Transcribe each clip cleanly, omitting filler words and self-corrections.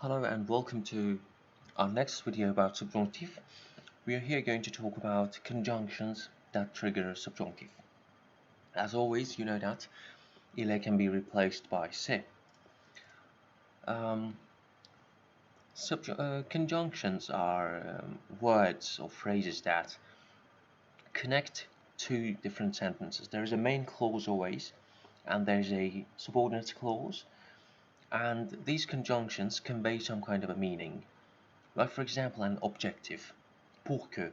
Hello and welcome to our next video about subjunctive. We are here going to talk about conjunctions that trigger subjunctive. As always, you know that il can be replaced by se. Conjunctions are words or phrases that connect two different sentences. There is a main clause always, and there's a subordinate clause, and these conjunctions convey some kind of a meaning. Like for example, an objective, pour que,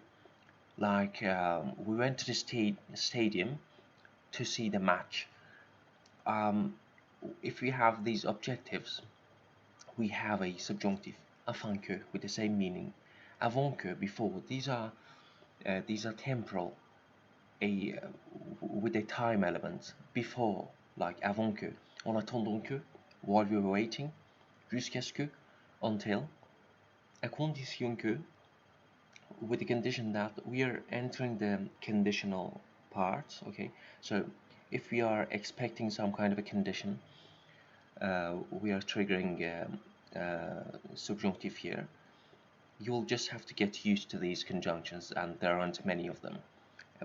like we went to the stadium to see the match. If we have these objectives, we have a subjunctive, afin que, with the same meaning, avant que, before. These are temporal, with a time element, before, like avant que, en attendant que, while we were waiting, jusqu'à ce que, until, à condition que, with the condition that we are entering the conditional part. Okay, so if we are expecting some kind of a condition, we are triggering subjunctive here. You'll just have to get used to these conjunctions, and there aren't many of them.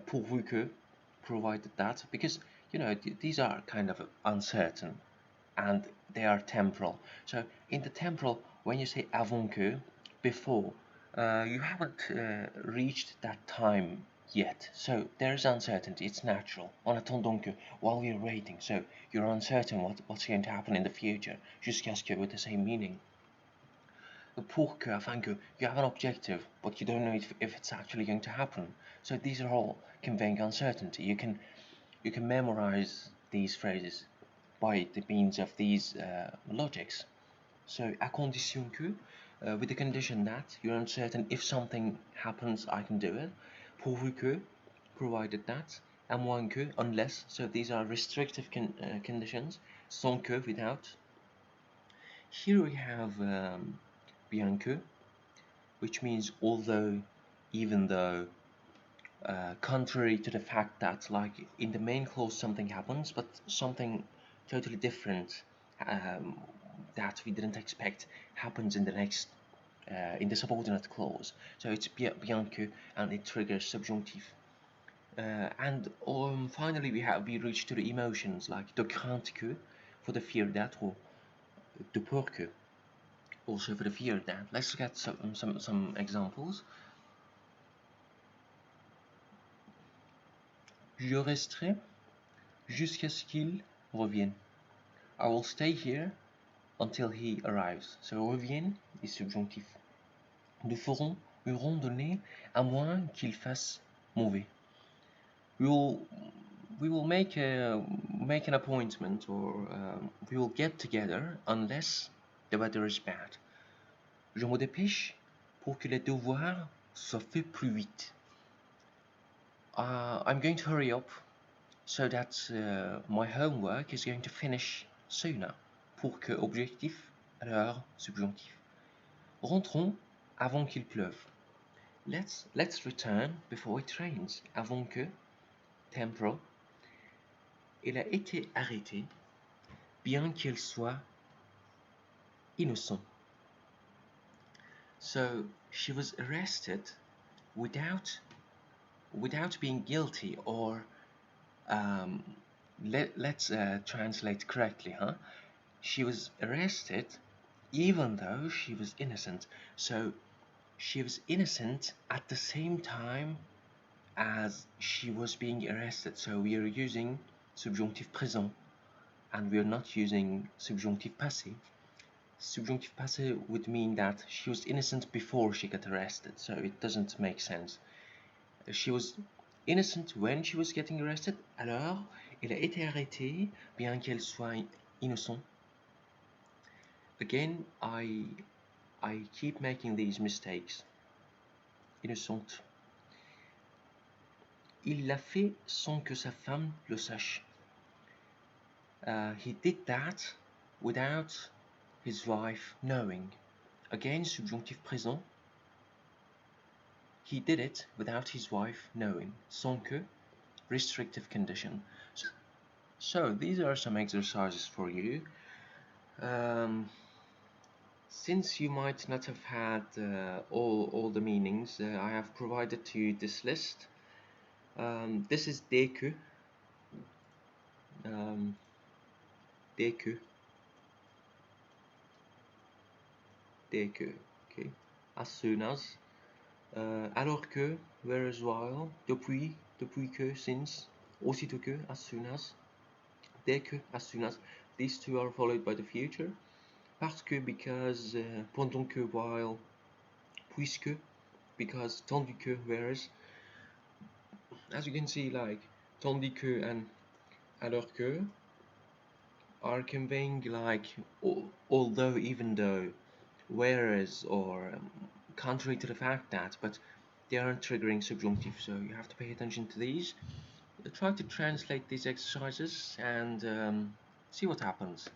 Pourvu que, provided that, because you know these are kind of uncertain and they are temporal. So in the temporal, when you say avant que, before, you haven't reached that time yet, so there's uncertainty. It's natural. En attendant que, while we're waiting, so you're uncertain what's going to happen in the future. Jusqu'à ce que, with the same meaning. Pour que, afin que, you have an objective, but you don't know if it's actually going to happen. So these are all conveying uncertainty. You can memorize these phrases by the means of these logics. So à condition que, with the condition that you're uncertain if something happens, I can do it. Pourvu que, provided that. À moins que, unless. So these are restrictive conditions. Sans que, without. Here we have bien que, which means although, even though, contrary to the fact that, like in the main clause, something happens, but something totally different that we didn't expect happens in the next, in the subordinate clause. So it's bien que, and it triggers subjunctive. And finally, we reach to the emotions, like de crainte que, for the fear that, or de peur que, also for the fear that. Let's look at some examples. Je resterai jusqu'à ce qu'il revienne. I will stay here until he arrives. So revienne is subjonctif. Nous ferons une randonnée à moins qu'il fasse mauvais. We will make an appointment, or we will get together unless the weather is bad. Je me dépêche pour que les devoirs soient faits plus vite. I'm going to hurry up so that my homework is going to finish sooner. Pour que, objectif, alors subjonctif. Rentrons avant qu'il pleuve. Let's return before it rains. Avant que, temporal. Il a été arrêté, bien qu'il soit innocent. So she was arrested without being guilty, or let's translate correctly, huh? She was arrested even though she was innocent. So she was innocent at the same time as she was being arrested. So we are using subjonctif présent, and we are not using subjonctif passé. Subjunctive passé would mean that she was innocent before she got arrested, so it doesn't make sense. She was innocent when she was getting arrested, alors elle a été arrêtée bien qu'elle soit innocent. Again, I keep making these mistakes. Innocente. Il l'a fait sans que sa femme le sache. He did that without his wife knowing. Again, subjunctif présent. He did it without his wife knowing. Sans que, restrictive condition. So these are some exercises for you. Since you might not have had all the meanings, I have provided to you this list. This is dès um, que, okay, as soon as, alors que, whereas while, depuis que, since, aussitôt que, as soon as, dès que, as soon as. These two are followed by the future. Parce que, because, pendant que, while, puisque, because, tandis que, whereas. As you can see, like, tandis que and alors que are conveying like although, even though, whereas, or contrary to the fact that, but they aren't triggering subjunctive, so you have to pay attention to these. Try to translate these exercises and see what happens.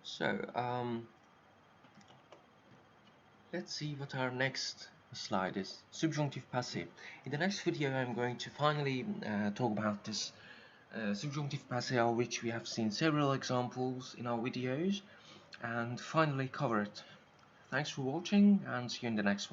So let's see what our next slide is. Subjunctive passé. In the next video I'm going to finally talk about this subjunctive passé, of which we have seen several examples in our videos, and finally cover it. Thanks for watching, and see you in the next one.